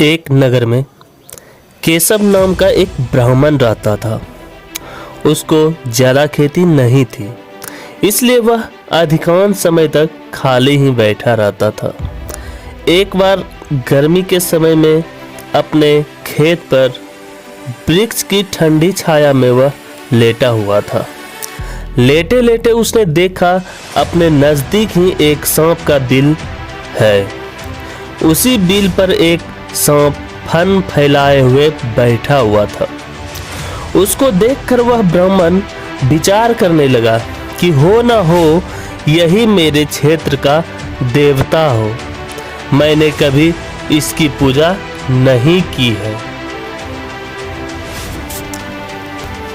एक नगर में केशव नाम का एक ब्राह्मण रहता था। उसको ज़्यादा खेती नहीं थी, इसलिए वह अधिकांश समय तक खाली ही बैठा रहता था। एक बार गर्मी के समय में अपने खेत पर वृक्ष की ठंडी छाया में वह लेटा हुआ था। लेटे लेटे उसने देखा अपने नज़दीक ही एक सांप का बिल है। उसी बिल पर एक सांप फन फैलाए हुए बैठा हुआ था। उसको देखकर वह ब्राह्मण विचार करने लगा कि हो न हो यही मेरे क्षेत्र का देवता हो। मैंने कभी इसकी पूजा नहीं की है,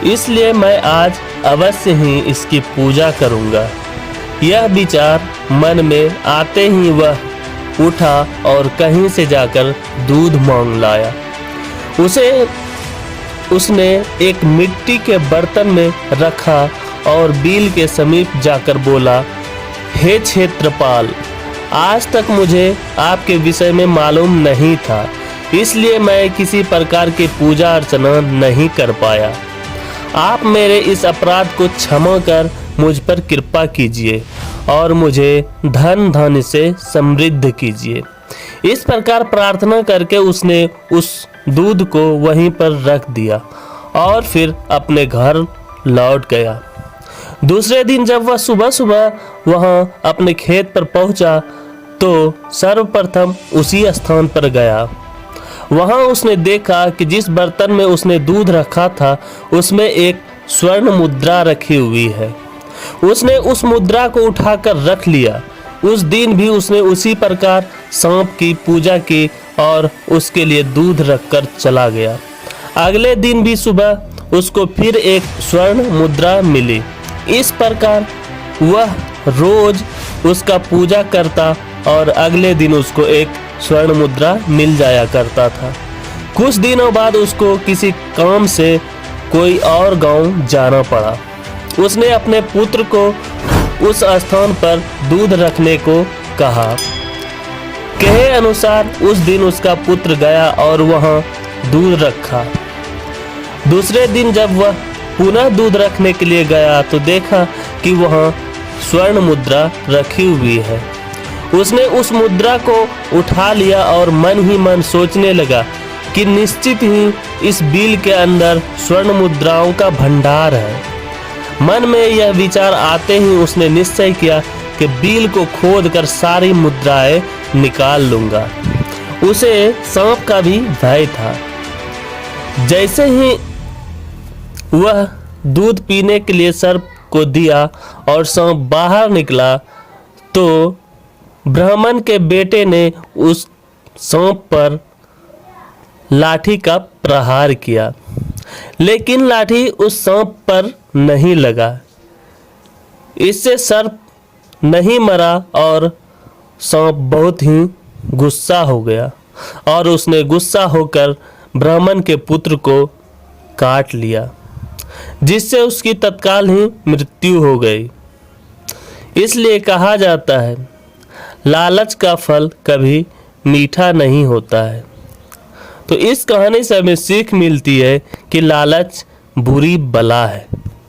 इसलिए मैं आज अवश्य ही इसकी पूजा करूंगा। यह विचार मन में आते ही वह उठा और कहीं से जाकर दूध मांग लाया। उसने एक मिट्टी के बर्तन में रखा और बिल के समीप जाकर बोला, हे क्षेत्रपाल, आज तक मुझे आपके विषय में मालूम नहीं था, इसलिए मैं किसी प्रकार की पूजा अर्चना नहीं कर पाया। आप मेरे इस अपराध को क्षमा कर मुझ पर कृपा कीजिए और मुझे धन से समृद्ध कीजिए। इस प्रकार प्रार्थना करके उसने उस दूध को वहीं पर रख दिया और फिर अपने घर लौट गया। दूसरे दिन जब वह सुबह सुबह वहां अपने खेत पर पहुंचा तो सर्वप्रथम उसी स्थान पर गया। वहां उसने देखा कि जिस बर्तन में उसने दूध रखा था उसमें एक स्वर्ण मुद्रा रखी हुई है। उसने उस मुद्रा को उठाकर रख लिया। उस दिन भी उसने उसी प्रकार सांप की पूजा की और उसके लिए दूध रखकर चला गया। अगले दिन भी सुबह उसको फिर एक स्वर्ण मुद्रा मिली। इस प्रकार वह रोज उसका पूजा करता और अगले दिन उसको एक स्वर्ण मुद्रा मिल जाया करता था। कुछ दिनों बाद उसको किसी काम से कोई और गांव जाना पड़ा। उसने अपने पुत्र को उस स्थान पर दूध रखने को कहा। कहे अनुसार उस दिन उसका पुत्र गया और वहां दूध रखा। दूसरे दिन जब वह पुनः दूध रखने के लिए गया तो देखा कि वहां स्वर्ण मुद्रा रखी हुई है। उसने उस मुद्रा को उठा लिया और मन ही मन सोचने लगा कि निश्चित ही इस बिल के अंदर स्वर्ण मुद्राओं का भंडार है। मन में यह विचार आते ही उसने निश्चय किया कि बिल को खोद कर सारी मुद्राएं निकाल लूंगा। उसे सांप का भी भय था। जैसे ही वह दूध पीने के लिए सर्प को दिया और सांप बाहर निकला तो ब्राह्मण के बेटे ने उस सांप पर लाठी का प्रहार किया, लेकिन लाठी उस सांप पर नहीं लगा। इससे सर्प नहीं मरा और सांप बहुत ही गुस्सा हो गया और उसने गुस्सा होकर ब्राह्मण के पुत्र को काट लिया, जिससे उसकी तत्काल ही मृत्यु हो गई। इसलिए कहा जाता है, लालच का फल कभी मीठा नहीं होता है। तो इस कहानी से हमें सीख मिलती है कि लालच बुरी बला है।